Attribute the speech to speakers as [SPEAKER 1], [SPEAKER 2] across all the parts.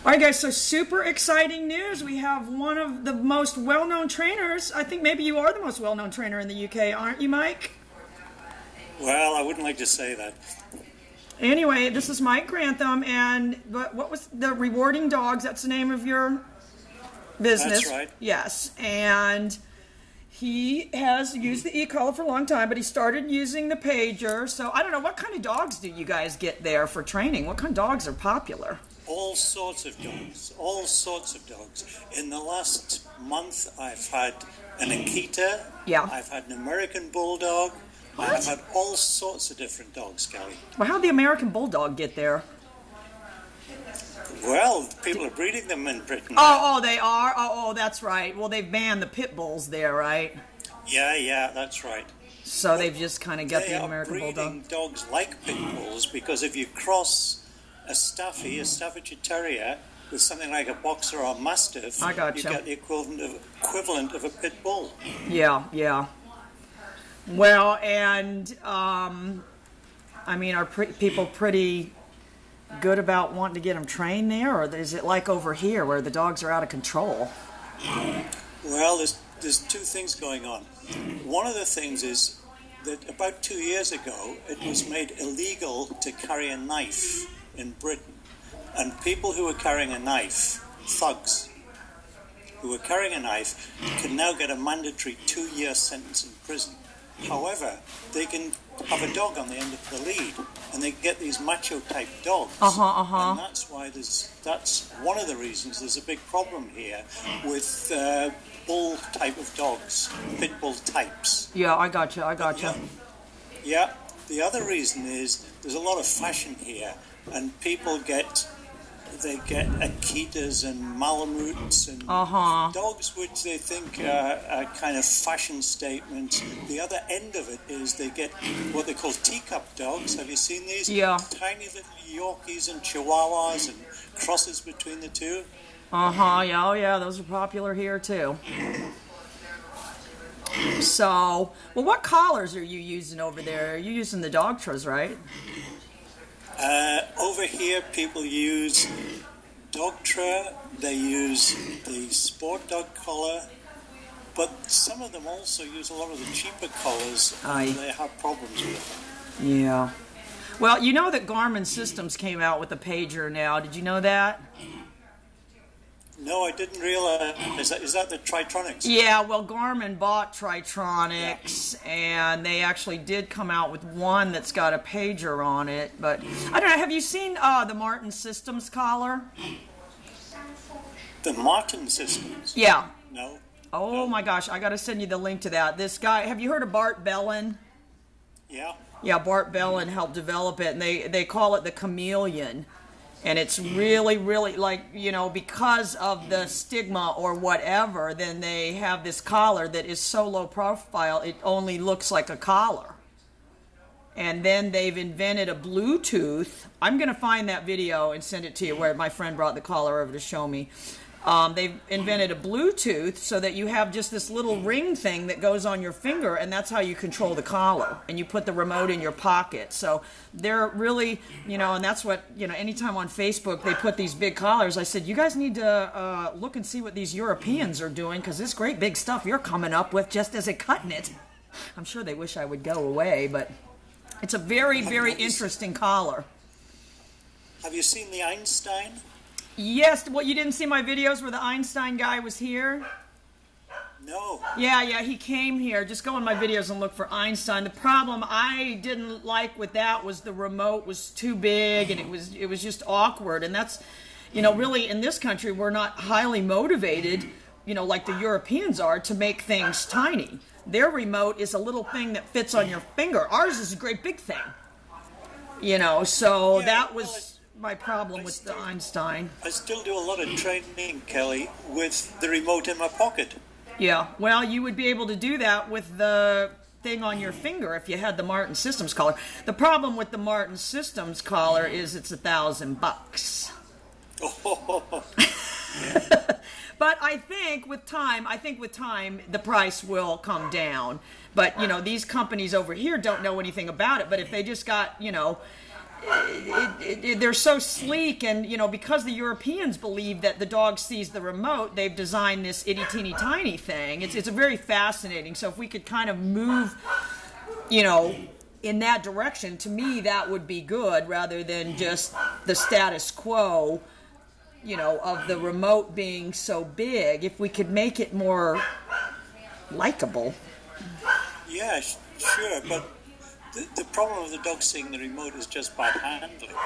[SPEAKER 1] All right, guys, so super exciting news. We have one of the most well-known trainers. I think maybe you are the most well-known trainer in the UK, aren't you, Mike?
[SPEAKER 2] Well, I wouldn't like to say that.
[SPEAKER 1] Anyway, this is Mike Grantham, and what was the Rewarding Dogs? That's the name of your business.
[SPEAKER 2] That's right.
[SPEAKER 1] Yes, and he has used the e-collar for a long time, but he started using the pager. So I don't know, what kind of dogs do you guys get there for training? What kind of dogs are popular?
[SPEAKER 2] All sorts of dogs. All sorts of dogs. In the last month, I've had an Akita.
[SPEAKER 1] Yeah.
[SPEAKER 2] I've had an American Bulldog.
[SPEAKER 1] What?
[SPEAKER 2] I've had all sorts of different dogs, Kelly.
[SPEAKER 1] Well, how'd the American Bulldog get there?
[SPEAKER 2] Well, people are breeding them in Britain.
[SPEAKER 1] Oh, they are? Oh, that's right. Well, they've banned the pit bulls there, right?
[SPEAKER 2] Yeah, that's right.
[SPEAKER 1] So they've just kind of got the American
[SPEAKER 2] They are
[SPEAKER 1] Bulldog.
[SPEAKER 2] breeding dogs like pit bulls because if you cross a Staffordshire Terrier with something like a Boxer or a Mastiff,
[SPEAKER 1] I gotcha.
[SPEAKER 2] you get the equivalent of a pit bull.
[SPEAKER 1] Yeah. Well, and I mean, are people pretty good about wanting to get them trained there, or is it like over here where the dogs are out of control?
[SPEAKER 2] Well, there's two things going on. One of the things is that about 2 years ago, it was made illegal to carry a knife in Britain. And people who were carrying a knife, thugs, who were carrying a knife, can now get a mandatory 2-year sentence in prison. However, they can have a dog on the end of the lead, and they get these macho-type dogs. And that's why that's one of the reasons there's a big problem here with bull type of dogs, pit bull types.
[SPEAKER 1] Yeah, I gotcha.
[SPEAKER 2] Yeah. The other reason is there's a lot of fashion here, and people get Akitas and Malamutes and dogs which they think are kind of fashion statements. The other end of it is they get what they call teacup dogs. Have you seen these?
[SPEAKER 1] Yeah.
[SPEAKER 2] Tiny little Yorkies and Chihuahuas and crosses between the two.
[SPEAKER 1] Yeah, those are popular here too. So, well, what collars are you using over there? You're using the Dogtras, right?
[SPEAKER 2] Over here, people use Dogtra, they use the Sport Dog collar, but some of them also use a lot of the cheaper collars, and they have problems with them.
[SPEAKER 1] Yeah. Well, you know that Garmin Systems came out with a pager now. Did you know that?
[SPEAKER 2] No, I didn't realize. Is that the Tritronics?
[SPEAKER 1] Yeah, well, Garmin bought Tritronics, and they actually did come out with one that's got a pager on it. But I don't know. Have you seen the Martin Systems collar?
[SPEAKER 2] The Martin Systems?
[SPEAKER 1] Yeah.
[SPEAKER 2] No.
[SPEAKER 1] Oh
[SPEAKER 2] no.
[SPEAKER 1] My gosh, I got to send you the link to that. This guy, have you heard of Bart Bellin?
[SPEAKER 2] Yeah.
[SPEAKER 1] Yeah, Bart Bellin helped develop it, and they call it the Chameleon. And it's really, like, you know, because of the stigma or whatever, then they have this collar that is so low profile, it only looks like a collar. And then they've invented a Bluetooth. I'm going to find that video and send it to you where my friend brought the collar over to show me. They've invented a Bluetooth so that you have just this little ring thing that goes on your finger, and that's how you control the collar. And you put the remote in your pocket. So they're really, you know, and that's what, you know, anytime on Facebook they put these big collars, I said, you guys need to look and see what these Europeans are doing, because this great big stuff you're coming up with just isn't cutting it. I'm sure they wish I would go away, but it's a very, very interesting collar.
[SPEAKER 2] Have you seen the Einstein?
[SPEAKER 1] Yes, well, you didn't see my videos where the Einstein guy was here?
[SPEAKER 2] No.
[SPEAKER 1] Yeah, he came here. Just go in my videos and look for Einstein. The problem I didn't like with that was the remote was too big, and it was just awkward. And that's, you know, really in this country we're not highly motivated, you know, like the Europeans are, to make things tiny. Their remote is a little thing that fits on your finger. Ours is a great big thing. You know, so yeah, that was my problem with the Einstein.
[SPEAKER 2] I still do a lot of training, Kelly, with the remote in my pocket.
[SPEAKER 1] Yeah, well, you would be able to do that with the thing on your finger if you had the Martin Systems collar. The problem with the Martin Systems collar is it's $1,000.
[SPEAKER 2] Oh.
[SPEAKER 1] But I think with time, the price will come down. But, you know, these companies over here don't know anything about it. But if they just got, you know, they're so sleek, and because the Europeans believe that the dog sees the remote, they've designed this itty teeny tiny thing. It's a very fascinating. So if we could kind of move, in that direction, to me that would be good, rather than just the status quo, of the remote being so big. If we could make it more likable.
[SPEAKER 2] Yeah, sure, but the problem with the dog seeing the remote is just bad handling.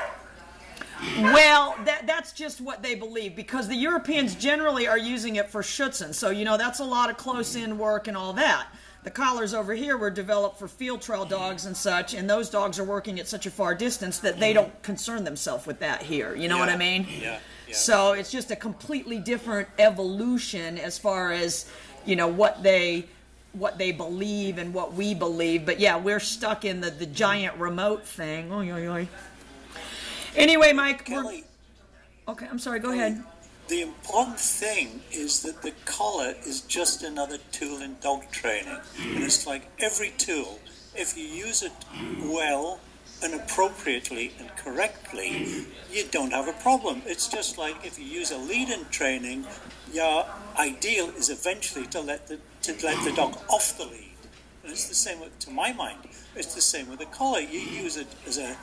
[SPEAKER 1] Well, that's just what they believe, because the Europeans generally are using it for Schutzen. So, that's a lot of close-in work and all that. The collars over here were developed for field trail dogs and such, and those dogs are working at such a far distance that they don't concern themselves with that here. You know what I mean?
[SPEAKER 2] Yeah.
[SPEAKER 1] So it's just a completely different evolution as far as, what they believe and what we believe. But yeah, we're stuck in the giant remote thing. Oy, oy, oy. Anyway, Mike,
[SPEAKER 2] Kelly,
[SPEAKER 1] okay, I'm sorry, go ahead.
[SPEAKER 2] The important thing is that the collar is just another tool in dog training. And it's like every tool, if you use it well and appropriately and correctly, you don't have a problem. It's just like if you use a lead in training, your ideal is eventually to let the dog off the lead. And it's the same with, to my mind, it's the same with the collar. You use it as a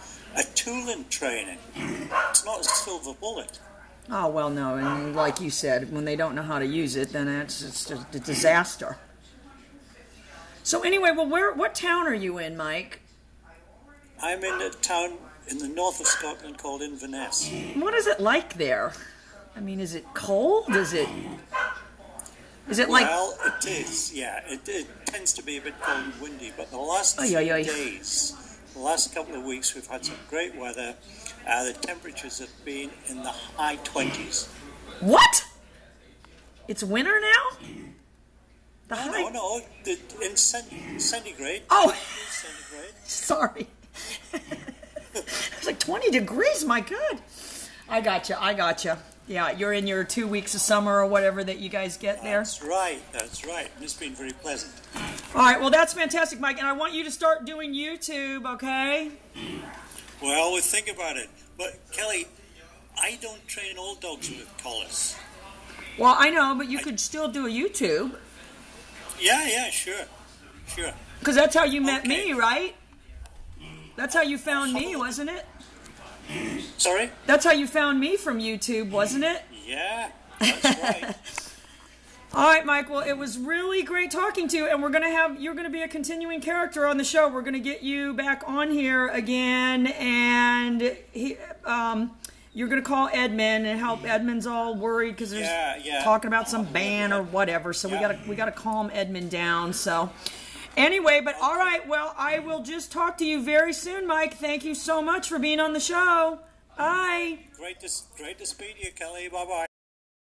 [SPEAKER 2] tool in training. It's not a silver bullet.
[SPEAKER 1] Oh, well, no, and like you said, when they don't know how to use it, then it's a disaster. So anyway, well, what town are you in, Mike?
[SPEAKER 2] I'm in a town in the north of Scotland called Inverness.
[SPEAKER 1] What is it like there? I mean, is it cold? Is it like...
[SPEAKER 2] Well, it is, yeah. It tends to be a bit cold and windy, but the last few days, the last couple of weeks, we've had some great weather. The temperatures have been in the high 20s.
[SPEAKER 1] What? It's winter now?
[SPEAKER 2] No, in centigrade.
[SPEAKER 1] Oh,
[SPEAKER 2] centigrade.
[SPEAKER 1] Sorry. It's like 20 degrees, my God. I gotcha. Yeah, you're in your 2 weeks of summer or whatever that you guys get there.
[SPEAKER 2] That's right. It's been very pleasant.
[SPEAKER 1] All right, well, that's fantastic, Mike, and I want you to start doing YouTube, okay?
[SPEAKER 2] Well, we'll think about it. But, Kelly, I don't train all dogs with collars.
[SPEAKER 1] Well, I know, but you could still do a YouTube.
[SPEAKER 2] Yeah, sure.
[SPEAKER 1] Because that's how you met me, right? That's how you found me, wasn't it?
[SPEAKER 2] Sorry?
[SPEAKER 1] That's how you found me, from YouTube, wasn't it?
[SPEAKER 2] Yeah, that's right.
[SPEAKER 1] All right, Mike. Well, it was really great talking to you, and you're going to be a continuing character on the show. We're going to get you back on here again, and you're going to call Edmund and help. Edmund's all worried because there's talking about some ban or whatever. So we got to calm Edmund down. So anyway, but all right. Well, I will just talk to you very soon, Mike. Thank you so much for being on the show. Bye.
[SPEAKER 2] Great to speak to you, Kelly. Bye-bye.